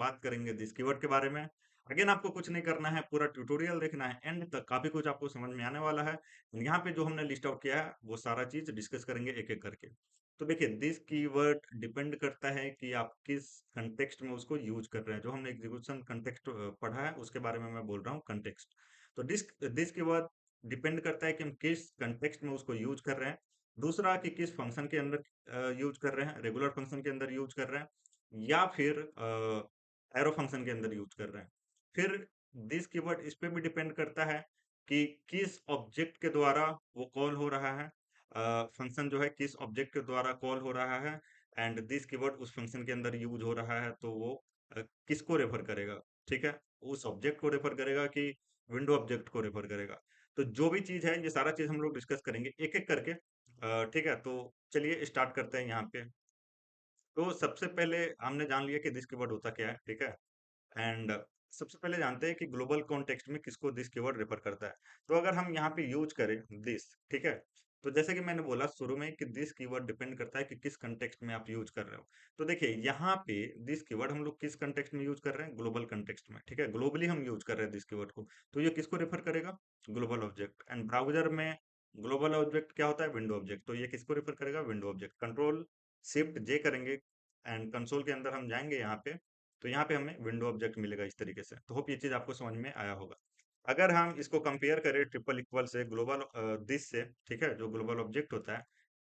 बात करेंगे this keyword के बारे में। अगेन आपको कुछ नहीं करना है, पूरा ट्यूटोरियल देखना है एंड तक, काफी कुछ आपको समझ में आने वाला है। यहाँ पे जो हमने लिस्ट आउट किया है वो सारा चीज डिस्कस करेंगे एक एक करके। तो देखिए, दिस कीवर्ड डिपेंड करता है कि आप किस कंटेक्स्ट में उसको यूज कर रहे हैं। जो हमने एग्जीक्यूशन कंटेक्स्ट पढ़ा है उसके बारे में मैं बोल रहा हूँ, कंटेक्स्ट। तो दिस दिस कीवर्ड डिपेंड करता है कि हम किस कंटेक्स्ट में उसको यूज कर रहे हैं। दूसरा कि किस फंक्शन के अंदर यूज कर रहे हैं, रेगुलर फंक्शन के अंदर यूज कर रहे हैं या फिर एरो फंक्शन के अंदर यूज कर रहे हैं। फिर दिस कीवर्ड इस पे भी डिपेंड करता है कि किस ऑब्जेक्ट के द्वारा वो कॉल हो रहा है। फंक्शन जो है किस ऑब्जेक्ट के द्वारा कॉल हो रहा है एंड दिस कीवर्ड उस फंक्शन के अंदर यूज हो रहा है, तो वो किसको रेफर करेगा। ठीक है, उस ऑब्जेक्ट को रेफर करेगा कि विंडो ऑब्जेक्ट को रेफर करेगा। तो जो भी चीज है ये सारा चीज हम लोग डिस्कस करेंगे एक एक करके। ठीक है, तो चलिए स्टार्ट करते हैं यहाँ पे। तो सबसे पहले हमने जान लिया कि दिस कीवर्ड होता क्या है, ठीक है। एंड सबसे पहले जानते हैं कि ग्लोबल कॉन्टेक्स्ट में किसको दिस कीवर्ड रेफर करता है। तो अगर हम यहाँ पे यूज करें दिस, ठीक है, तो जैसे कि मैंने बोला शुरू में कि दिस कीवर्ड डिपेंड करता है कि किस कंटेक्स्ट में आप यूज कर रहे हो। तो देखिए यहाँ पे दिस कीवर्ड हम लोग किस कंटेक्स्ट में यूज कर रहे हैं, ग्लोबल कंटेक्स्ट में, ठीक है, ग्लोबली हम यूज कर रहे हैं दिस कीवर्ड को। तो ये किसको रेफर करेगा, ग्लोबल ऑब्जेक्ट। एंड ब्राउजर में ग्लोबल ऑब्जेक्ट क्या होता है, विंडो ऑब्जेक्ट। तो ये किसको रेफर करेगा, विंडो ऑब्जेक्ट। कंट्रोल शिफ्ट जे करेंगे एंड कंसोल के अंदर हम जाएंगे यहाँ पे, तो यहाँ पे हमें विंडो ऑब्जेक्ट मिलेगा इस तरीके से। तो होप ये चीज आपको समझ में आया होगा। अगर हम इसको कंपेयर करें ट्रिपल इक्वल से, ग्लोबल दिस से, ठीक है, जो ग्लोबल ऑब्जेक्ट होता है,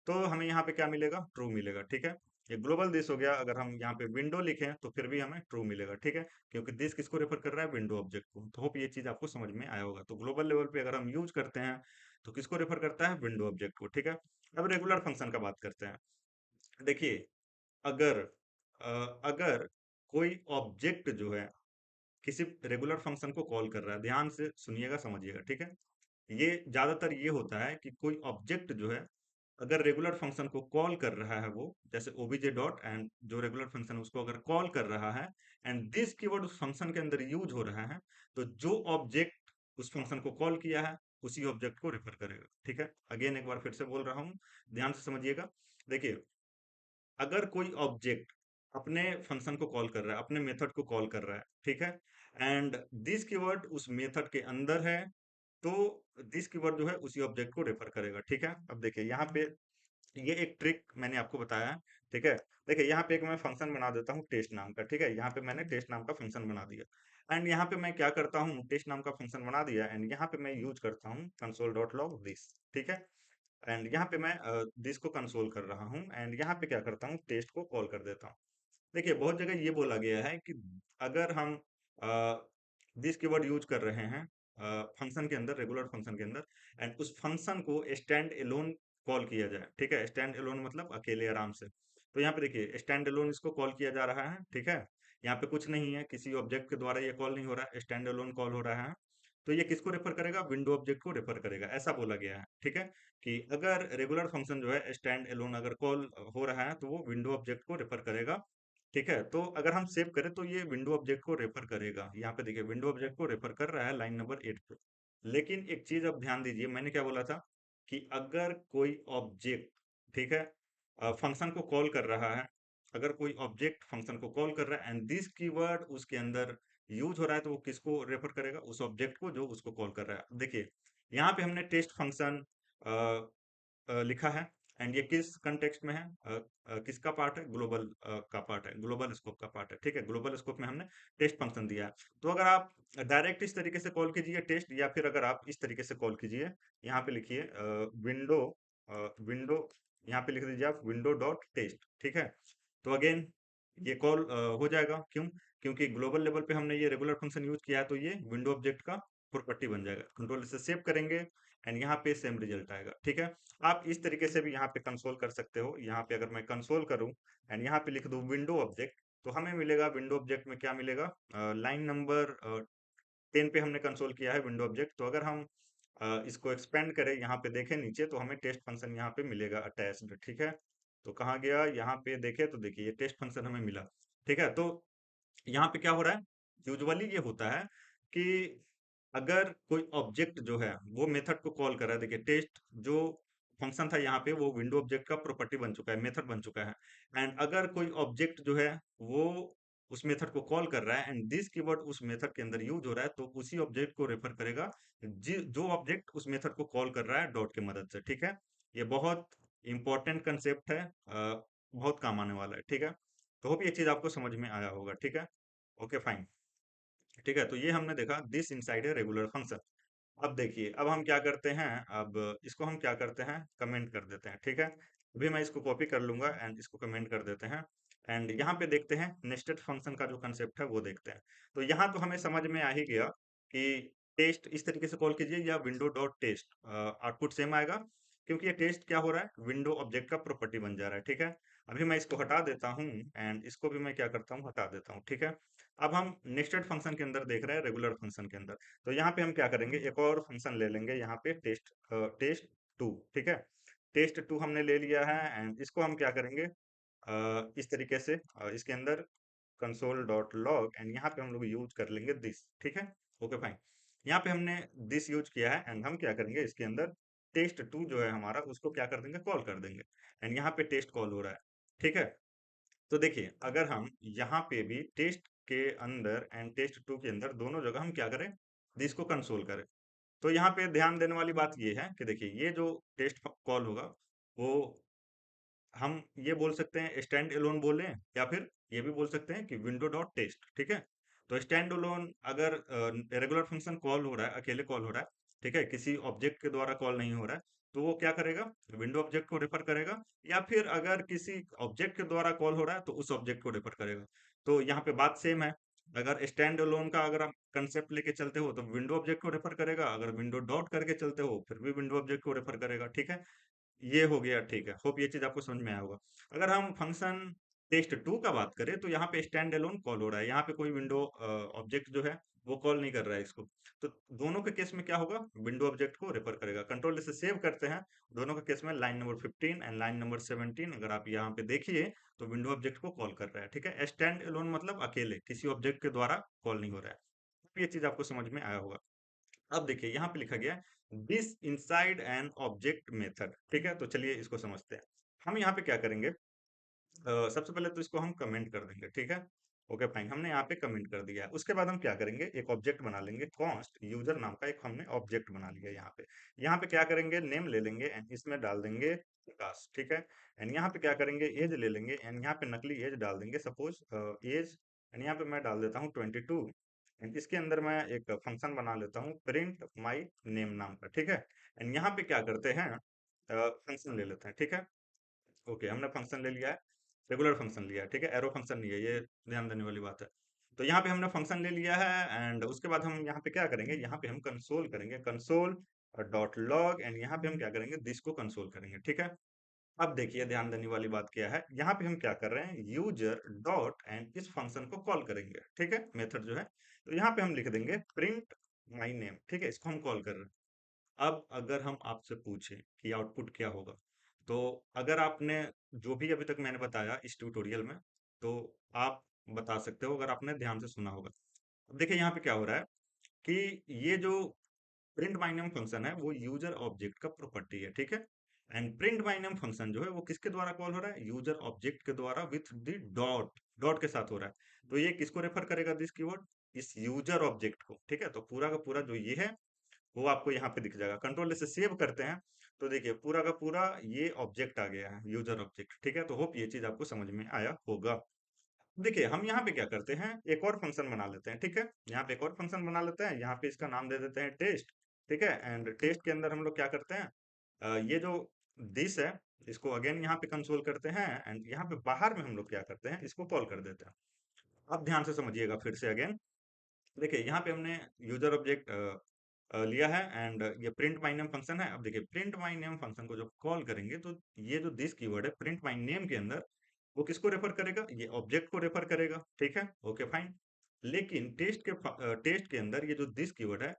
तो हमें यहाँ पे क्या मिलेगा, ट्रू मिलेगा। ठीक है, ये ग्लोबल दिस हो गया। अगर हम यहाँ पे विंडो लिखें तो फिर भी हमें ट्रू मिलेगा। ठीक है, क्योंकि दिस किसको रेफर कर रहा है, विंडो ऑब्जेक्ट को। तो होप ये चीज आपको समझ में आया होगा। तो ग्लोबल लेवल पे अगर हम यूज करते हैं तो किसको रेफर करता है, विंडो ऑब्जेक्ट को। ठीक है, अब रेगुलर फंक्शन का बात करते हैं। देखिए, अगर अगर कोई ऑब्जेक्ट जो है किसी रेगुलर फंक्शन को कॉल कर रहा है, ध्यान से सुनिएगा समझिएगा, ठीक है। ये ज्यादातर ये होता है कि कोई ऑब्जेक्ट जो है अगर रेगुलर फंक्शन को कॉल कर रहा है, वो जैसे ओबीजे डॉट एंड जो रेगुलर फंक्शन है उसको अगर कॉल कर रहा है एंड दिस कीवर्ड उस फंक्शन के अंदर यूज हो रहा है, तो जो ऑब्जेक्ट उस फंक्शन को कॉल किया है उसी ऑब्जेक्ट को रेफर करेगा। ठीक है, अगेन एक बार फिर से बोल रहा हूँ, ध्यान से समझिएगा। देखिए, अगर कोई ऑब्जेक्ट अपने फंक्शन को कॉल कर रहा है, अपने मेथड को कॉल कर रहा है, ठीक है, एंड दिस कीवर्ड उस मेथड के अंदर है, तो दिस कीवर्ड जो है उसी ऑब्जेक्ट को रेफर करेगा। ठीक है, अब देखिए यहाँ पे ये एक ट्रिक मैंने आपको बताया है, ठीक है। देखिए यहाँ पे एक मैं फंक्शन बना देता हूँ टेस्ट नाम का, ठीक है। यहाँ पे मैंने टेस्ट नाम का फंक्शन बना दिया एंड यहाँ पे मैं क्या करता हूँ, टेस्ट नाम का फंक्शन बना दिया एंड यहाँ पे मैं यूज करता हूँ कंसोल डॉट लॉग दिस, ठीक है। एंड यहाँ पे मैं दिस को कंसोल कर रहा हूँ एंड यहाँ पे क्या करता हूँ, टेस्ट को कॉल कर देता हूँ। देखिए, बहुत जगह ये बोला गया है कि अगर हम दिस कीवर्ड यूज कर रहे हैं फंक्शन के अंदर, रेगुलर फंक्शन के अंदर, एंड उस फंक्शन को स्टैंड एलोन कॉल किया जाए, ठीक है। स्टैंड एलोन मतलब अकेले आराम से। तो यहाँ पे देखिए स्टैंड एलोन इसको कॉल किया जा रहा है, ठीक है। यहाँ पे कुछ नहीं है, किसी ऑब्जेक्ट के द्वारा ये कॉल नहीं हो रहा है, स्टैंड एलोन कॉल हो रहा है। तो ये किसको रेफर करेगा, विंडो ऑब्जेक्ट को रेफर करेगा, ऐसा बोला गया है। ठीक है, कि अगर रेगुलर फंक्शन जो है स्टैंड एलोन अगर कॉल हो रहा है तो वो विंडो ऑब्जेक्ट को रेफर करेगा। ठीक है, तो अगर हम सेव करें तो ये विंडो ऑब्जेक्ट को रेफर करेगा। यहाँ पे देखिए विंडो ऑब्जेक्ट को रेफर कर रहा है लाइन नंबर 8 पे। लेकिन एक चीज अब ध्यान दीजिए, मैंने क्या बोला था कि अगर कोई ऑब्जेक्ट, ठीक है, फंक्शन को कॉल कर रहा है, अगर कोई ऑब्जेक्ट फंक्शन को कॉल कर रहा है एंड दिस कीवर्ड उसके अंदर यूज हो रहा है, तो वो किसको रेफर करेगा, उस ऑब्जेक्ट को जो उसको कॉल कर रहा है। देखिए यहाँ पे हमने टेस्ट फंक्शन लिखा है एंड ये किस कंटेक्स्ट में है, किसका पार्ट है, ग्लोबल का पार्ट है, ग्लोबल स्कोप का पार्ट है। ठीक है, ग्लोबल स्कोप में हमने टेस्ट फंक्शन दिया है। तो अगर आप डायरेक्ट इस तरीके से कॉल कीजिए टेस्ट, या फिर अगर आप इस तरीके से कॉल कीजिए, यहाँ पे लिखिए विंडो, विंडो, यहाँ पे लिख दीजिए आप विंडो डॉट टेस्ट, ठीक है। तो अगेन ये कॉल हो जाएगा, क्यों, क्योंकि ग्लोबल लेवल पे हमने ये रेगुलर फंक्शन यूज किया है, तो ये विंडो ऑब्जेक्ट का प्रॉपर्टी बन जाएगा। कंट्रोल से सेव करेंगे एंड यहाँ पे सेम रिजल्ट आएगा। ठीक है, आप इस तरीके से भी यहाँ पे कंसोल कर सकते हो। यहाँ पे अगर मैं कंसोल करूँ एंड यहाँ पे लिख दूँ विंडो ऑब्जेक्ट, तो हमें मिलेगा विंडो ऑब्जेक्ट में क्या मिलेगा, लाइन नंबर 10 पे हमने कंसोल किया है विंडो ऑब्जेक्ट। तो अगर हम इसको एक्सपेंड करें, यहाँ पे देखें नीचे, तो हमें टेस्ट फंक्शन यहाँ पे मिलेगा अटैच्ड। ठीक है, तो कहाँ गया, यहाँ पे देखे तो देखिए ये टेस्ट फंक्शन हमें मिला। ठीक है, तो यहाँ पे क्या हो रहा है, यूजुअली ये होता है कि अगर कोई ऑब्जेक्ट जो है वो मेथड को कॉल कर रहा है, देखिए टेस्ट जो फंक्शन था यहाँ पे वो विंडो ऑब्जेक्ट का प्रॉपर्टी बन चुका है, मेथड बन चुका है। एंड अगर कोई ऑब्जेक्ट जो है वो उस मेथड को कॉल कर रहा है एंड दिस कीवर्ड उस मेथड के अंदर यूज हो रहा है, तो उसी ऑब्जेक्ट को रेफर करेगा जो ऑब्जेक्ट उस मेथड को कॉल कर रहा है डॉट की मदद से। ठीक है, ये बहुत इंपॉर्टेंट कंसेप्ट है, बहुत काम आने वाला है। ठीक है, तो होप ये चीज आपको समझ में आया होगा। ठीक है, ओके फाइन। ठीक है, तो ये हमने देखा this inside a regular function. अब देखिए, अब हम क्या करते हैं, अब इसको हम क्या करते हैं, कमेंट कर देते हैं। ठीक है, अभी मैं इसको कॉपी कर लूंगा एंड इसको कमेंट कर देते हैं। एंड यहाँ पे देखते हैं नेस्टेड फंक्शन का जो कंसेप्ट है वो देखते हैं। तो यहाँ तो हमें समझ में आ ही गया कि टेस्ट इस तरीके से कॉल कीजिए या window dot test, output same आएगा, क्योंकि ये टेस्ट क्या हो रहा है, विंडो ऑब्जेक्ट का प्रॉपर्टी बन जा रहा है। ठीक है, अभी मैं इसको हटा देता हूँ एंड इसको भी मैं क्या करता हूँ, हटा देता हूँ। ठीक है, अब हम नेस्टेड फंक्शन के अंदर देख रहे हैं, रेगुलर फंक्शन के अंदर। तो यहाँ पे हम क्या करेंगे, एक और फंक्शन ले लेंगे यहाँ पे, टेस्ट टू। ठीक है, टेस्ट टू हमने ले लिया है एंड इसको हम क्या करेंगे, इस तरीके से इसके अंदर कंसोल डॉट लॉग एंड यहाँ पे हम लोग यूज कर लेंगे दिस। ठीक है, ओके फाइन। यहाँ पे हमने दिस यूज किया है एंड हम क्या करेंगे, इसके अंदर टेस्ट टू जो है हमारा, उसको क्या कर देंगे, कॉल कर देंगे। एंड यहाँ पे टेस्ट कॉल हो रहा है। ठीक है, तो देखिए, अगर हम यहाँ पे भी टेस्ट के अंदर एंड टेस्ट टू के अंदर दोनों जगह हम क्या करें, दिस को कंसोल करें, तो यहाँ पे ध्यान देने वाली बात ये है कि देखिए, ये जो टेस्ट कॉल होगा वो हम ये बोल सकते हैं स्टैंड एलोन बोलें, या फिर ये भी बोल सकते हैं कि विंडो डॉट टेस्ट। ठीक है, तो स्टैंड एलोन अगर रेगुलर फंक्शन कॉल हो रहा है, अकेले कॉल हो रहा है, ठीक है, किसी ऑब्जेक्ट के द्वारा कॉल नहीं हो रहा है, तो वो क्या करेगा, विंडो ऑब्जेक्ट को रेफर करेगा, या फिर अगर किसी ऑब्जेक्ट के द्वारा कॉल हो रहा है तो उस ऑब्जेक्ट को रेफर करेगा। तो यहाँ पे बात सेम है। अगर स्टैंड एलोन का अगर आप कंसेप्ट लेके चलते हो तो विंडो ऑब्जेक्ट को रेफर करेगा, अगर विंडो डॉट करके चलते हो फिर भी विंडो ऑब्जेक्ट को रेफर करेगा। ठीक है, ये हो गया। ठीक है, होप ये चीज आपको समझ में आया होगा। अगर हम फंक्शन टेस्ट टू का बात करें तो यहाँ पे स्टैंड अलोन कॉल हो रहा है, यहाँ पे कोई विंडो ऑब्जेक्ट जो है वो कॉल नहीं कर रहा है इसको। तो दोनों के केस में क्या होगा, विंडो ऑब्जेक्ट को रेफर करेगा। कंट्रोल से सेव करते हैं, दोनों के केस में line number 15 and line number 17 अगर आप यहाँ पे देखिए तो विंडो ऑब्जेक्ट को कॉल कर रहा है। ठीक है, स्टैंड अलोन मतलब अकेले, किसी ऑब्जेक्ट के द्वारा कॉल नहीं हो रहा है। ये चीज आपको समझ में आया होगा। अब देखिए, यहाँ पे लिखा गया है this inside an object method. ठीक है, तो चलिए इसको समझते हैं। हम यहाँ पे क्या करेंगे, सबसे पहले तो इसको हम कमेंट कर देंगे। ठीक है, ओके फाइन, हमने यहाँ पे कमेंट कर दिया है। उसके बाद हम क्या करेंगे, एक ऑब्जेक्ट बना लेंगे, कॉन्स्ट यूजर नाम का एक हमने ऑब्जेक्ट बना लिया। यहाँ पे क्या करेंगे, नेम ले लेंगे एंड इसमें डाल देंगे प्रकाश। ठीक है, एंड यहाँ पे क्या करेंगे, एज ले लेंगे एंड यहाँ पे नकली एज डाल देंगे, सपोज एज, एंड यहाँ पे मैं डाल देता हूँ 22 एंड इसके अंदर मैं एक फंक्शन बना लेता हूँ प्रिंट माई नेम नाम का। ठीक है, एंड यहाँ पे क्या करते हैं, फंक्शन ले लेते हैं। ठीक है, ओके, हमने फंक्शन ले लिया है, रेगुलर फंक्शन लिया है। ठीक है, एरो फंक्शन नहीं है, ये ध्यान देने वाली बात है। तो यहाँ पे हमने फंक्शन ले लिया है एंड उसके बाद हम यहाँ पे क्या करेंगे, यहाँ पे हम कंसोल करेंगे, कंसोल डॉट लॉग एंड यहाँ पे हम क्या करेंगे, दिस को कंसोल करेंगे। ठीक है, अब देखिए, ध्यान देने वाली बात क्या है, यहाँ पे हम क्या कर रहे हैं, यूजर डॉट एंड इस फंक्शन को कॉल करेंगे। ठीक है, मेथड जो है, तो यहाँ पे हम लिख देंगे प्रिंट माई नेम। ठीक है, इसको हम कॉल कर रहे हैं। अब अगर हम आपसे पूछें कि आउटपुट क्या होगा, तो अगर आपने जो भी अभी तक मैंने बताया इस ट्यूटोरियल में, तो आप बता सकते हो अगर आपने ध्यान से सुना होगा। अब देखिए, यहाँ पे क्या हो रहा है कि ये जो प्रिंट माय नेम फंक्शन है वो यूजर ऑब्जेक्ट का प्रॉपर्टी है। ठीक है, and print my name function जो है वो किसके द्वारा कॉल हो रहा है, यूजर ऑब्जेक्ट के द्वारा विथ द डॉट, डॉट के साथ हो रहा है। तो ये किसको रेफर करेगा, दिस कीवर्ड, इस यूजर ऑब्जेक्ट को। ठीक है, तो पूरा का पूरा जो ये है वो आपको यहाँ पे दिख जाएगा। कंट्रोल से सेव करते हैं तो देखिए, पूरा का पूरा ये ऑब्जेक्ट आ गया है, यूजर ऑब्जेक्ट। ठीक है, तो होप ये चीज आपको समझ में आया होगा। देखिए, हम यहाँ पे क्या करते हैं, एक और फंक्शन बना लेते हैं। ठीक है, यहाँ पे एक और फंक्शन बना लेते हैं, यहाँ पे इसका नाम दे देते हैं टेस्ट। ठीक है, एंड टेस्ट के अंदर हम लोग क्या करते हैं, ये जो दिस है इसको अगेन यहाँ पे कंसोल करते हैं एंड यहाँ पे बाहर में हम लोग क्या करते हैं, इसको कॉल कर देते हैं। अब ध्यान से समझिएगा फिर से अगेन। देखिए, यहाँ पे हमने यूजर ऑब्जेक्ट लिया है एंड ये प्रिंट माई नेम फंक्शन है। अब देखिए, प्रिंट माई नेम फंक्शन को जब कॉल करेंगे तो ये जो दिस कीवर्ड है प्रिंट माई नेम के अंदर, वो किसको रेफर करेगा, ये ऑब्जेक्ट को रेफर करेगा। ठीक है, ओके फाइन। लेकिन टेस्ट के अंदर ये जो दिस कीवर्ड है,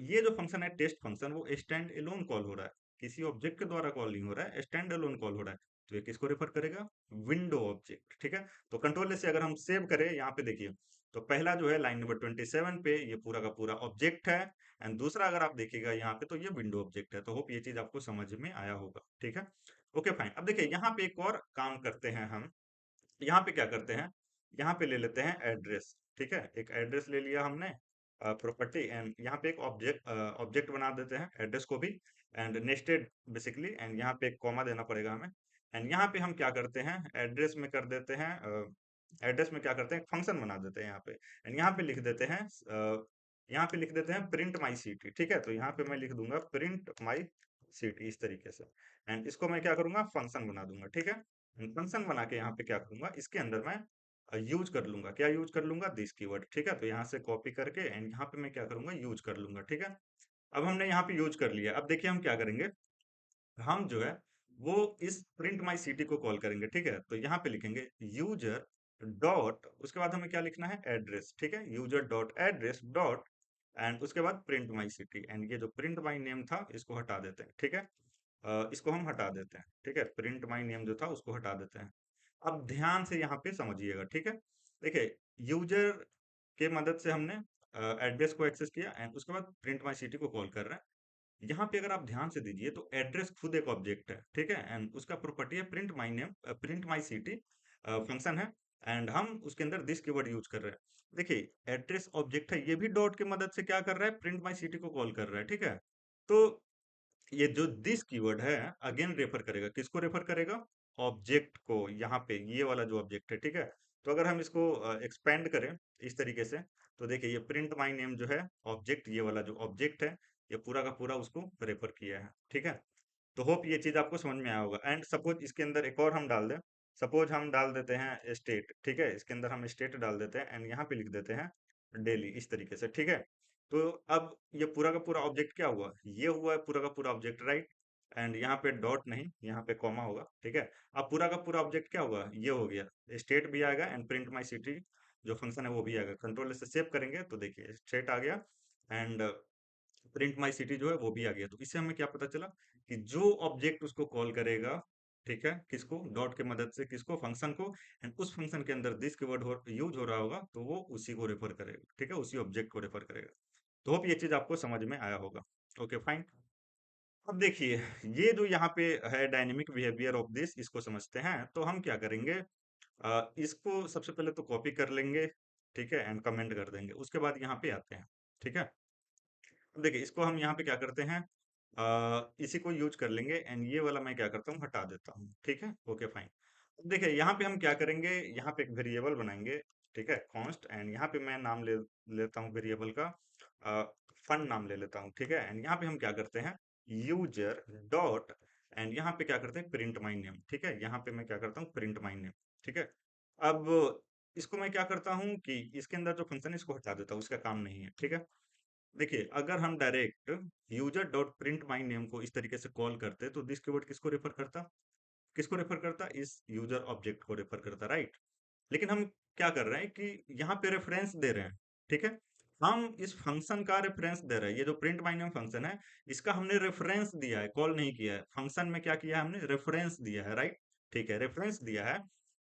ये जो फंक्शन है टेस्ट फंक्शन, वो स्टैंड एलोन कॉल हो रहा है, किसी ऑब्जेक्ट के द्वारा कॉल नहीं हो रहा है, स्टैंड एलोन कॉल हो रहा है। तो ये किसको रेफर करेगा, विंडो ऑब्जेक्ट। ठीक है, तो कंट्रोल से अगर हम सेव करें, यहाँ पे देखिए, तो पहला जो है लाइन नंबर 27 पे ये पूरा का पूरा ऑब्जेक्ट है एंड दूसरा अगर आप देखिएगा यहाँ पे तो ये विंडो ऑब्जेक्ट है। तो होप ये चीज आपको समझ में आया होगा। ठीक है, ओके फाइन। अब देखिए, यहाँ पे एक और काम करते हैं हम, यहाँ पे क्या करते हैं, यहाँ पे ले लेते हैं एड्रेस, ठीक है, एक एड्रेस ले लिया हमने प्रॉपर्टी, एंड यहाँ पे एक ऑब्जेक्ट बना देते हैं एड्रेस को भी, एंड नेस्टेड बेसिकली, एंड यहाँ पे एक कॉमा देना पड़ेगा हमें। एंड यहाँ पे हम क्या करते हैं, एड्रेस में कर देते हैं, एड्रेस में क्या करते हैं, फंक्शन बना देते हैं यहाँ पे, एंड यहाँ पे लिख देते हैं यहाँ पे लिख देते हैं प्रिंट माई सिटी, ठीक है। तो यहाँ पे मैं लिख दूंगा प्रिंट माई सिटी इस तरीके से, एंड इसको मैं क्या करूंगा, फंक्शन बना दूंगा, ठीक है। फंक्शन बना के यहाँ पे क्या करूंगा, इसके अंदर मैं यूज कर लूंगा, क्या यूज कर लूंगा, दिस कीवर्ड, ठीक है। तो यहाँ से कॉपी करके एंड यहाँ पे मैं क्या करूंगा, यूज कर लूंगा, ठीक है। अब हमने यहाँ पे यूज कर लिया, अब देखिए हम क्या करेंगे, हम जो है वो इस प्रिंट माई सिटी को कॉल करेंगे, ठीक है। तो यहाँ पे लिखेंगे यूजर डॉट, उसके बाद हमें क्या लिखना है, एड्रेस, ठीक है, user dot address dot, and उसके बाद प्रिंट माई सिटी, एंड ये जो प्रिंट माई नेम था इसको हटा देते हैं, ठीक है। इसको हम हटा देते हैं, ठीक है, प्रिंट माई नेम जो था उसको हटा देते हैं। अब ध्यान से यहाँ पे समझिएगा, ठीक है। देखिए, यूजर के मदद से हमने एड्रेस को एक्सेस किया, एंड उसके बाद प्रिंट माई सिटी को कॉल कर रहे हैं। यहाँ पे अगर आप ध्यान से दीजिए तो एड्रेस खुद एक ऑब्जेक्ट है, ठीक है, एंड उसका प्रॉपर्टी है print my name, print my city function है, एंड हम उसके अंदर दिस कीवर्ड यूज कर रहे हैं। देखिए, एड्रेस ऑब्जेक्ट है, ये भी डॉट की मदद से क्या कर रहा है, प्रिंट माई सिटी को कॉल कर रहा है, ठीक है। तो ये जो दिस कीवर्ड है अगेन रेफर करेगा, किसको रेफर करेगा, ऑब्जेक्ट को, यहाँ पे ये वाला जो ऑब्जेक्ट है, ठीक है। तो अगर हम इसको एक्सपेंड करें इस तरीके से, तो देखिए ये प्रिंट माई नेम जो है ऑब्जेक्ट, ये वाला जो ऑब्जेक्ट है, ये पूरा का पूरा उसको रेफर किया है, ठीक है। तो होप ये चीज आपको समझ में आया होगा। एंड सपोज इसके अंदर एक और हम डाल दें, सपोज हम डाल देते हैं स्टेट, ठीक है, इसके अंदर हम स्टेट डाल देते हैं, एंड यहाँ पे लिख देते हैं डेली इस तरीके से, ठीक है। तो अब ये पूरा का पूरा ऑब्जेक्ट क्या हुआ, ये हुआ है पूरा का पूरा ऑब्जेक्ट, राइट। एंड यहाँ पे डॉट नहीं, यहाँ पे कॉमा होगा, ठीक है। अब पूरा का पूरा ऑब्जेक्ट क्या हुआ, ये हो गया, स्टेट भी आएगा एंड प्रिंट माई सिटी जो फंक्शन है वो भी आएगा। कंट्रोल से सेव करेंगे तो देखिए स्टेट आ गया, एंड प्रिंट माई सिटी जो है वो भी आ गया। तो इससे हमें क्या पता चला कि जो ऑब्जेक्ट उसको कॉल करेगा, ठीक है, किसको, डॉट के मदद से, किसको, फंक्शन को, एंड उस फंक्शन के अंदर दिस कीवर्ड यूज हो रहा होगा तो वो उसी को रेफर करेगा, ठीक है, उसी ऑब्जेक्ट को रेफर करेगा। तो होप ये चीज आपको समझ में आया होगा। Okay fine. अब देखिए, ये जो यहाँ पे है डायनेमिक बिहेवियर ऑफ दिस, इसको समझते हैं। तो हम क्या करेंगे, इसको सबसे पहले तो कॉपी कर लेंगे, ठीक है, एंड कमेंट कर देंगे। उसके बाद यहाँ पे आते हैं, ठीक है। अब देखिए इसको हम यहाँ पे क्या करते हैं, इसी को यूज कर लेंगे, एंड ये वाला मैं क्या करता हूँ, हटा देता हूँ, ठीक है। Okay fine. अब देखिए यहाँ पे हम क्या करेंगे, यहाँ पे एक वेरिएबल बनाएंगे, ठीक है, कॉन्स्ट, एंड यहाँ पे मैं नाम ले लेता हूँ वेरिएबल का, फन नाम ले लेता हूँ, ठीक है। एंड यहाँ पे हम क्या करते हैं, यूजर डॉट, एंड यहाँ पे क्या करते हैं, प्रिंट माई नेम, ठीक है। यहाँ पे मैं क्या करता हूँ, प्रिंट माई नेम, ठीक है। अब इसको मैं क्या करता हूँ कि इसके अंदर जो फंक्शन है इसको हटा देता हूँ, इसका काम नहीं है, ठीक है। देखिए अगर हम direct user dot print my name को इस तरीके से कॉल करते तो दिस कीवर्ड किसको रेफर करता, किसको रेफर करता, इस यूजर ऑब्जेक्ट को रेफर करता, राइट। लेकिन हम क्या कर रहे हैं कि यहाँ पे रेफरेंस दे रहे हैं, ठीक है। हम इस फंक्शन का रेफरेंस दे रहे हैं, ये जो प्रिंट माई नेम फंक्शन है इसका हमने रेफरेंस दिया है, कॉल नहीं किया है। फंक्शन में क्या किया है, हमने रेफरेंस दिया है, राइट, ठीक है, रेफरेंस दिया है,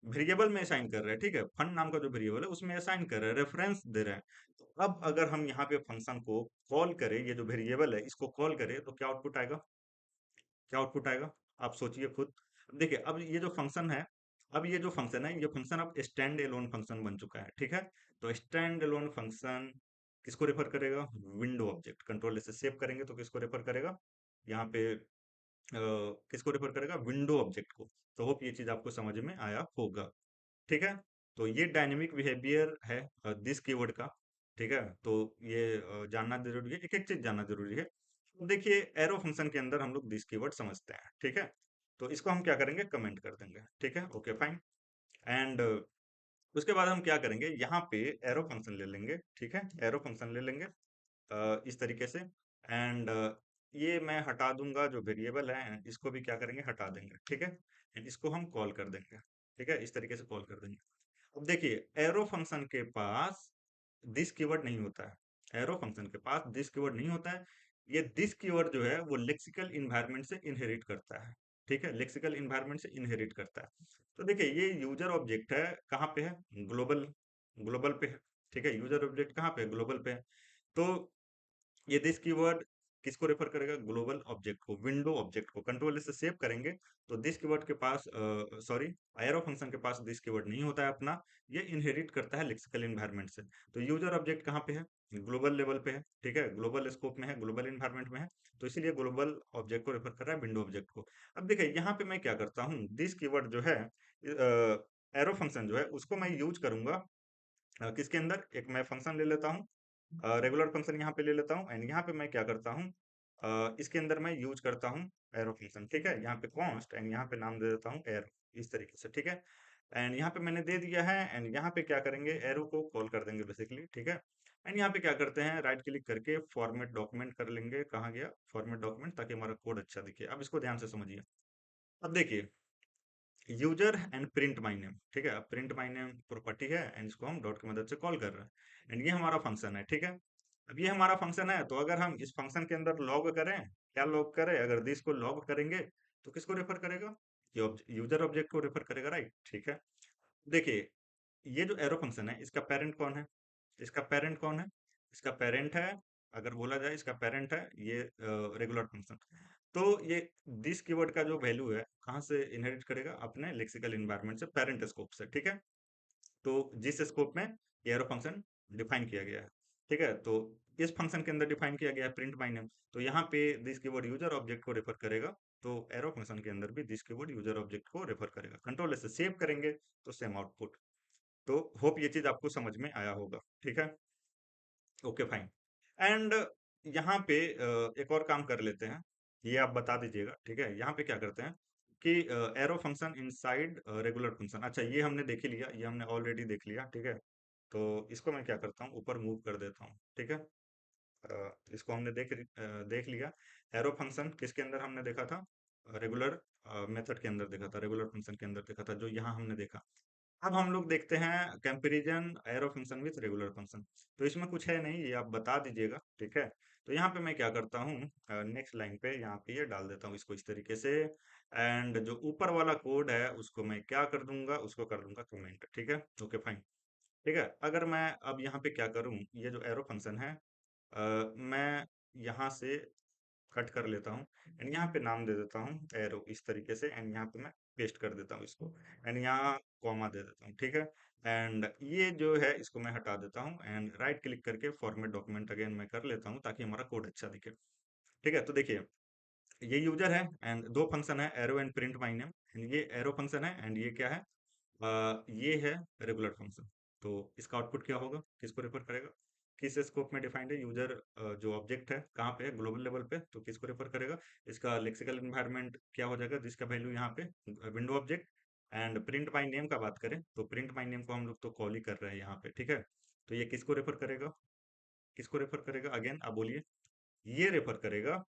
वेरिएबल में असाइन कर रहे हैं, ठीक है, फंड नाम का जो वेरिएबल है उसमें असाइन कर रहे हैं, रेफरेंस दे रहे हैं। तो अब अगर हम यहाँ पे फंक्शन को कॉल करें, ये जो वेरिएबल है इसको कॉल करें तो क्या आउटपुट आएगा, क्या आउटपुट आएगा, आप सोचिए खुद। अब देखिए अब ये जो फंक्शन है, अब ये जो फंक्शन है, ये फंक्शन अब स्टैंड एलोन फंक्शन बन चुका है, ठीक है। तो स्टैंड एलोन फंक्शन किसको रेफर करेगा, विंडो ऑब्जेक्ट। कंट्रोल से सेव करेंगे तो किसको रेफर करेगा, यहाँ पे किसको रेफर करेगा, विंडो ऑब्जेक्ट को। तो होप ये चीज आपको समझ में आया होगा, ठीक है। तो ये डायनेमिक बिहेवियर है दिस कीवर्ड का, ठीक है। तो ये जानना जरूरी है, एक एक चीज जानना जरूरी है। तो देखिए एरो फंक्शन के अंदर हम लोग दिस कीवर्ड समझते हैं, ठीक है। तो इसको हम क्या करेंगे, कमेंट कर देंगे, ठीक है। Okay fine. एंड उसके बाद हम क्या करेंगे, यहाँ पे एरो फंक्शन ले लेंगे, ठीक है, एरो फंक्शन ले लेंगे इस तरीके से। एंड ये मैं हटा दूंगा जो वेरिएबल है, and इसको भी क्या करेंगे, हटा देंगे, ठीक है। एंड इसको हम कॉल कर देंगे, ठीक है, इस तरीके से कॉल कर देंगे। अब देखिए एरो फंक्शन के पास दिस कीवर्ड नहीं होता है, एरो फंक्शन के पास दिस कीवर्ड नहीं होता है। ये दिस कीवर्ड जो है वो लेक्सिकल इन्वायरमेंट से इनहेरिट करता है, ठीक है, लेक्सिकल इन्वायरमेंट से इनहेरिट करता है। तो देखिए ये यूजर ऑब्जेक्ट है, कहाँ पे है, ग्लोबल, ग्लोबल पे है, ठीक है। यूजर ऑब्जेक्ट कहाँ पे है, ग्लोबल पे है। तो ये दिस कीवर्ड किसको रेफर करेगा? ग्लोबल ऑब्जेक्ट को, विंडो ऑब्जेक्ट को। कंट्रोल से सेव करेंगे तो दिस कीवर्ड के पास सॉरी एरो फंक्शन के पास दिस कीवर्ड नहीं होता है अपना, ये इनहेरिट करता है लेक्सिकल एनवायरनमेंट से। तो यूजर ऑब्जेक्ट कहाँ पे है? ग्लोबल लेवल पे है, ठीक है, ग्लोबल स्कोप में है, ग्लोबल एनवायरनमेंट में है, तो इसीलिए ग्लोबल ऑब्जेक्ट को रेफर कर रहा है, विंडो ऑब्जेक्ट को। अब देखिए यहाँ पे मैं क्या करता हूँ, दिस कीवर्ड जो है एरो फंक्शन जो है उसको मैं यूज करूंगा किसके अंदर, एक मैं फंक्शन ले लेता हूँ, रेगुलर फंक्शन यहाँ पे ले लेता हूँ, एंड यहाँ पे मैं क्या करता हूँ, इसके अंदर मैं यूज करता हूँ एरो फंक्शन, ठीक है, यहाँ पे कॉन्स्ट एंड यहाँ पे नाम दे देता हूँ एरो, इस तरीके से, ठीक है। एंड यहाँ पे मैंने दे दिया है, एंड यहाँ पे क्या करेंगे, एरो को कॉल कर देंगे बेसिकली, ठीक है। एंड यहाँ पे क्या करते हैं, राइट क्लिक करके फॉर्मेट डॉक्यूमेंट कर लेंगे, कहाँ गया फॉर्मेट डॉक्यूमेंट, ताकि हमारा कोड अच्छा दिखे। अब इसको ध्यान से समझिए। अब देखिए user and print my name, ठीक है, अब प्रिंट माई नेम प्रॉपर्टी है एंड इसको हम डॉट की मदद से कॉल कर रहे हैं, एंड ये हमारा फंक्शन है, ठीक है। अब ये हमारा फंक्शन है, तो अगर हम इस फंक्शन के अंदर लॉग करें, क्या लॉग करें, अगर दिस को लॉग करेंगे तो किसको रेफर करेगा? यूजर ऑब्जेक्ट को रेफर करेगा, राइट, ठीक है। देखिए ये जो एरो फंक्शन है इसका पेरेंट कौन है? इसका पेरेंट कौन है? इसका पेरेंट है, अगर बोला जाए इसका पेरेंट है ये रेगुलर फंक्शन। तो ये दिस कीवर्ड का जो वैल्यू है कहाँ से इनहेरिट करेगा? अपने लेक्सिकल एनवायरनमेंट से, पेरेंट स्कोप से, ठीक है। तो जिस स्कोप में ये एरो फंक्शन डिफाइन किया गया है, ठीक है, तो इस फंक्शन के अंदर डिफाइन किया गया है प्रिंट माय नेम, तो यहाँ पे दिस कीवर्ड यूजर ऑब्जेक्ट को रेफर करेगा, तो एरो फंक्शन के अंदर भी दिस कीवर्ड यूजर ऑब्जेक्ट को रेफर करेगा। कंट्रोल से सेव करेंगे तो सेम आउटपुट। तो होप ये चीज आपको समझ में आया होगा, ठीक है, ओके फाइन। एंड यहाँ पे एक और काम कर लेते हैं, ये आप बता दीजिएगा, ठीक है। यहाँ पे क्या करते हैं कि arrow function inside regular function, अच्छा ये हमने देख ही लिया, ये हमने ऑलरेडी देख लिया, ठीक है। तो इसको मैं क्या करता हूँ, ऊपर मूव कर देता हूँ, ठीक है। इसको हमने देख लिया। एरो फंक्शन किसके अंदर हमने देखा था? रेगुलर मेथड के अंदर देखा था, रेगुलर फंक्शन के अंदर देखा था, जो यहाँ हमने देखा। अब हम लोग देखते हैं comparison arrow function with regular function. तो इसमें कुछ है नहीं, ये आप बता दीजिएगा, ठीक है। तो यहाँ पे मैं क्या करता हूँ, नेक्स्ट लाइन पे यहाँ पे ये डाल देता हूँ इसको इस तरीके से, एंड जो ऊपर वाला कोड है उसको मैं क्या कर दूंगा, उसको कर दूंगा कमेंट, ठीक है, ओके फाइन, ठीक है। अगर मैं अब यहाँ पे क्या करूँ, ये जो एरो फंक्शन है मैं यहाँ से कट कर लेता हूँ, एंड यहाँ पे नाम दे देता हूँ एरो, इस तरीके से, एंड यहाँ पे मैं पेस्ट कर देता हूँ इसको, एंड यहाँ कॉमा दे देता हूँ, ठीक है। एंड ये जो है इसको मैं हटा देता हूँ, एंड राइट क्लिक करके फॉर्मेट डॉक्यूमेंट अगेन मैं कर लेता हूँ, ताकि हमारा कोड अच्छा दिखे, ठीक है। तो देखिए ये यूजर है, एंड दो फंक्शन है, arrow and print my name, and ये एरो फंक्शन है, एंड ये क्या है, ये है रेगुलर फंक्शन। तो इसका आउटपुट क्या होगा, किसको रेफर करेगा, किस स्कोप में डिफाइंड है, यूजर जो ऑब्जेक्ट है कहाँ पे है, ग्लोबल लेवल पे, तो किसको रेफर करेगा, इसका लेक्सिकल एनवायरनमेंट क्या हो जाएगा, जिसका वैल्यू यहाँ पे window object. And print my name का बात करें तो प्रिंट माई नेम को हम लोग तो कॉल ही कर रहे हैं यहाँ पे, ठीक है। तो ये किसको रेफर करेगा, किसको रेफर करेगा, अगेन आप बोलिए, ये रेफर करेगा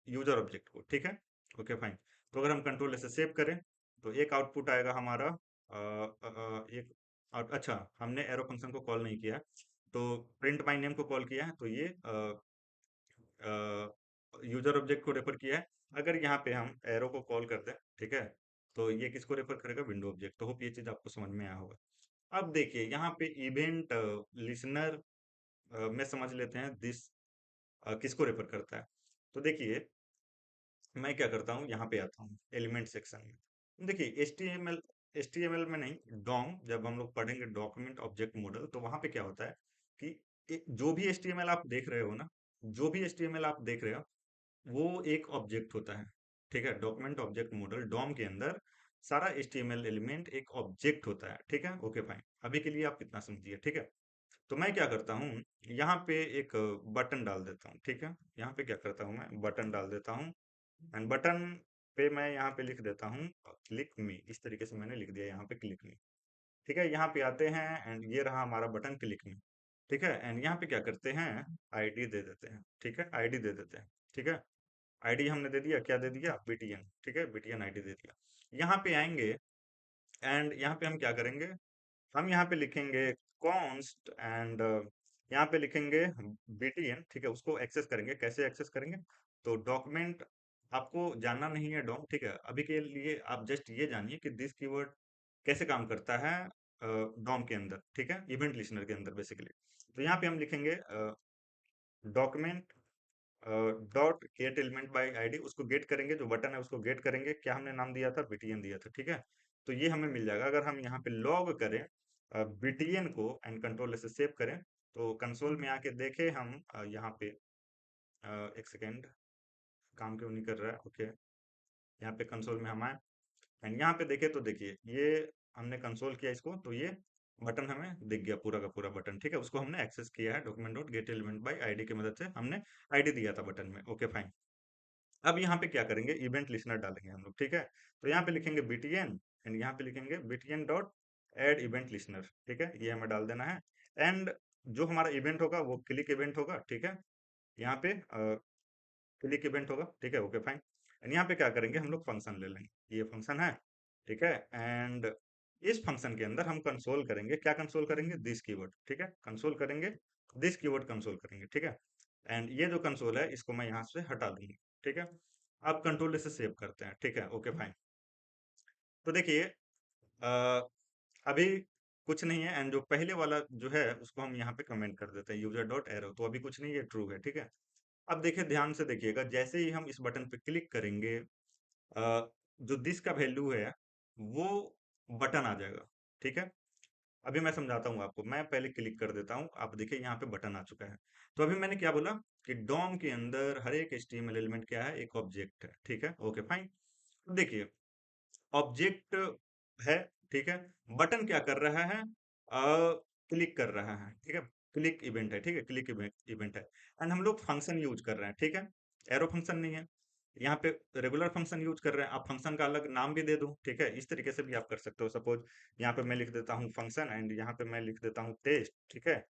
यूजर ऑब्जेक्ट को, ठीक है, ओके फाइन। तो अगर हम कंट्रोल से सेव करें तो एक आउटपुट आएगा हमारा एक अच्छा हमने एरो फंक्शन को कॉल नहीं किया है, तो प्रिंट माई नेम को कॉल किया है, तो ये यूजर ऑब्जेक्ट को रेफर किया है। अगर यहाँ पे हम एरो को कॉल करते हैं, ठीक है, तो ये किसको रेफर करेगा, विंडो ऑब्जेक्ट। तो होप ये चीज आपको समझ में आया होगा। अब देखिए यहाँ पे इवेंट लिसनर में समझ लेते हैं दिस किसको रेफर करता है। तो देखिए मैं क्या करता हूँ, यहाँ पे आता हूँ एलिमेंट सेक्शन में। देखिए एचटीएमएल में नहीं, डॉम जब हम लोग पढ़ेंगे डॉक्यूमेंट ऑब्जेक्ट मॉडल, तो वहां पे क्या होता है कि जो भी एचटीएमएल आप देख रहे हो ना, जो भी एचटीएमएल आप देख रहे हो वो एक ऑब्जेक्ट होता है, ठीक है। डॉक्यूमेंट ऑब्जेक्ट मॉडल डॉम के अंदर सारा एचटीएमएल एलिमेंट एक ऑब्जेक्ट होता है, ठीक है, ओके फाइन। अभी के लिए आप इतना समझिए, ठीक है। तो मैं क्या करता हूँ, यहाँ पे एक बटन डाल देता हूँ, ठीक है। यहाँ पे क्या करता हूँ, मैं बटन डाल देता हूँ, एंड बटन पे मैं यहाँ पे लिख देता हूँ क्लिक मी, इस तरीके से मैंने लिख दिया यहाँ पे क्लिक मी, ठीक है। यहाँ पे आते हैं एंड ये रहा हमारा बटन क्लिक मी, ठीक है। एंड यहाँ पे क्या करते हैं, आईडी दे देते हैं, ठीक है, आईडी दे देते हैं, ठीक है। आईडी हमने दे दिया, क्या दे दिया, बीटीएन, ठीक है, बीटीएन आईडी दे दिया। यहाँ पे आएंगे एंड यहाँ पे हम क्या करेंगे, हम यहाँ पे लिखेंगे कॉन्स्ट, एंड यहाँ पे लिखेंगे बीटीएन, ठीक है। उसको एक्सेस करेंगे, कैसे एक्सेस करेंगे, तो डॉक्यूमेंट आपको जानना नहीं है डॉम, ठीक है। अभी के लिए आप जस्ट ये जानिए कि दिस कीवर्ड कैसे काम करता है डॉम के अंदर, ठीक है, इवेंट लिस्नर के अंदर बेसिकली। तो यहाँ पे हम लिखेंगे document dot gate element by ID, उसको गेट करेंगे, जो बटन है उसको गेट करेंगे, क्या हमने नाम दिया था, बीटीएन दिया था, ठीक है। तो ये हमें मिल जाएगा। अगर हम यहाँ पे लॉग करें बीटीएन को एंड कंट्रोल से सेव करें, तो कंसोल में आके देखे हम यहाँ पे एक सेकेंड, काम क्यों नहीं कर रहा है, ओके। यहाँ पे कंसोल में हम आए एंड यहाँ पे देखे तो देखिए ये हमने कंसोल किया इसको, तो ये बटन हमें दिख गया, पूरा का पूरा बटन, ठीक है। उसको हमने एक्सेस किया है document dot gate element by ID की मदद से, हमने आईडी दिया था बटन में, ओके फाइन। अब यहाँ पे क्या करेंगे, इवेंट लिस्नर डालेंगे हम लोग, ठीक है। तो यहाँ पे लिखेंगे बीटीएन एंड यहाँ पे लिखेंगे BTN dot add event listener, ठीक है, ये हमें डाल देना है। एंड जो हमारा इवेंट होगा वो क्लिक इवेंट होगा, ठीक है। यहाँ पे क्लिक इवेंट होगा, ठीक है, ओके फाइन। एंड यहाँ पे क्या करेंगे, हम लोग फंक्शन ले लेंगे, ये फंक्शन है, ठीक है। एंड इस फंक्शन के अंदर हम कंसोल करेंगे, क्या कंसोल करेंगे, दिस कीवर्ड, ठीक है, कंसोल करेंगे, दिस कीवर्ड कंसोल करेंगे, ठीक है। एंड ये जो कंसोल है इसको मैं यहाँ से हटा दूंगा, ठीक है। अब कंट्रोल से सेव करते हैं, ठीक है, ओके फाइन। तो देखिए अभी कुछ नहीं है एंड जो पहले वाला जो है उसको हम यहाँ पे कमेंट कर देते हैं, यूजर डॉट एरो, तो अभी कुछ नहीं है, ट्रू है, ठीक है। अब देखिए ध्यान से देखिएगा, जैसे ही हम इस बटन पे क्लिक करेंगे जो दिस का वैल्यू है वो बटन आ जाएगा, ठीक है। अभी मैं समझाता हूँ आपको, मैं पहले क्लिक कर देता हूँ, आप देखिए यहाँ पे बटन आ चुका है। तो अभी मैंने क्या बोला कि डॉम के अंदर हर एक एचटीएमएल एलिमेंट क्या है, एक ऑब्जेक्ट है, ठीक है, ओके फाइन। देखिए ऑब्जेक्ट है, ठीक है। बटन क्या कर रहा है, क्लिक कर रहा है, ठीक है, क्लिक इवेंट है, ठीक है, क्लिक इवेंट इवेंट है। एंड हम लोग फंक्शन यूज कर रहे हैं, ठीक है, एरो फंक्शन नहीं है। यहाँ पे रेगुलर फंक्शन यूज कर रहे हैं, आप फंक्शन का अलग नाम भी दे दो, ठीक है, इस तरीके से भी आप कर सकते हो। सपोज यहाँ पे मैं लिख देता हूँ फंक्शन एंड यहाँ पे मैं लिख देता हूँ टेस्ट, ठीक है।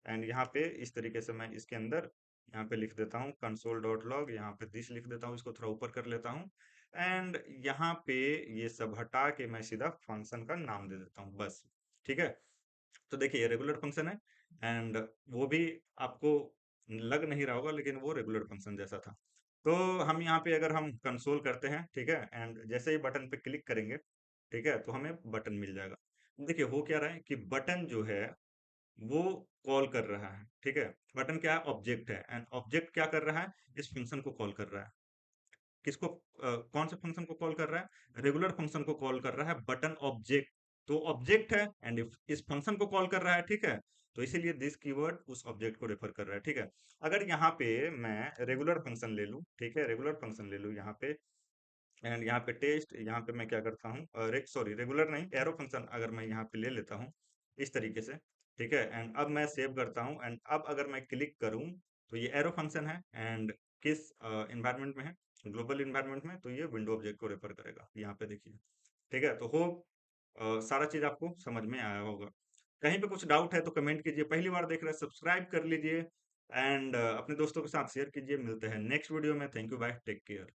एंड यहाँ पे इस तरीके से मैं इसके अंदर यहाँ पे लिख देता हूँ कंसोल डॉट लॉग, यहाँ पे दिस लिख देता हूँ, इसको थोड़ा ऊपर कर लेता हूँ। एंड यहाँ पे ये सब हटा के मैं सीधा फंक्शन का नाम दे देता हूँ, बस, ठीक है। तो देखिए ये रेगुलर फंक्शन है एंड वो भी आपको लग नहीं रहा होगा, लेकिन वो रेगुलर फंक्शन जैसा था। तो हम यहाँ पे अगर हम कंसोल करते हैं, ठीक है, एंड जैसे ही बटन पे क्लिक करेंगे, ठीक है, तो हमें बटन मिल जाएगा। देखिए हो क्या रहा है कि बटन जो है वो कॉल कर रहा है, ठीक है। बटन क्या है, ऑब्जेक्ट है एंड ऑब्जेक्ट क्या कर रहा है, इस फंक्शन को कॉल कर रहा है। किसको कौन से फंक्शन को कॉल कर रहा है, रेगुलर फंक्शन को कॉल कर रहा है, बटन ऑब्जेक्ट, तो ऑब्जेक्ट है एंड इस फंक्शन को कॉल कर रहा है, ठीक है। तो इसीलिए दिस कीवर्ड उस ऑब्जेक्ट को रेफर कर रहा है, ठीक है। अगर यहाँ पे मैं रेगुलर फंक्शन ले लूं, ठीक है, रेगुलर फंक्शन ले लूं यहाँ पे एंड यहाँ पे टेस्ट, यहाँ पे मैं क्या करता हूँ, सॉरी रेगुलर नहीं, एरो फंक्शन अगर मैं यहाँ पे ले लेता हूँ इस तरीके से, ठीक है। एंड अब मैं सेव करता हूँ एंड अब अगर मैं क्लिक करूँ तो ये एरो फंक्शन है एंड किस इन्वायरमेंट में है, ग्लोबल इन्वायरमेंट में, तो ये विंडो ऑब्जेक्ट को रेफर करेगा, यहाँ पे देखिए, ठीक है। तो होप सारा चीज आपको समझ में आया होगा। कहीं पे कुछ डाउट है तो कमेंट कीजिए, पहली बार देख रहे हैं सब्सक्राइब कर लीजिए एंड अपने दोस्तों के साथ शेयर कीजिए। मिलते हैं नेक्स्ट वीडियो में, thank you, bye, take care.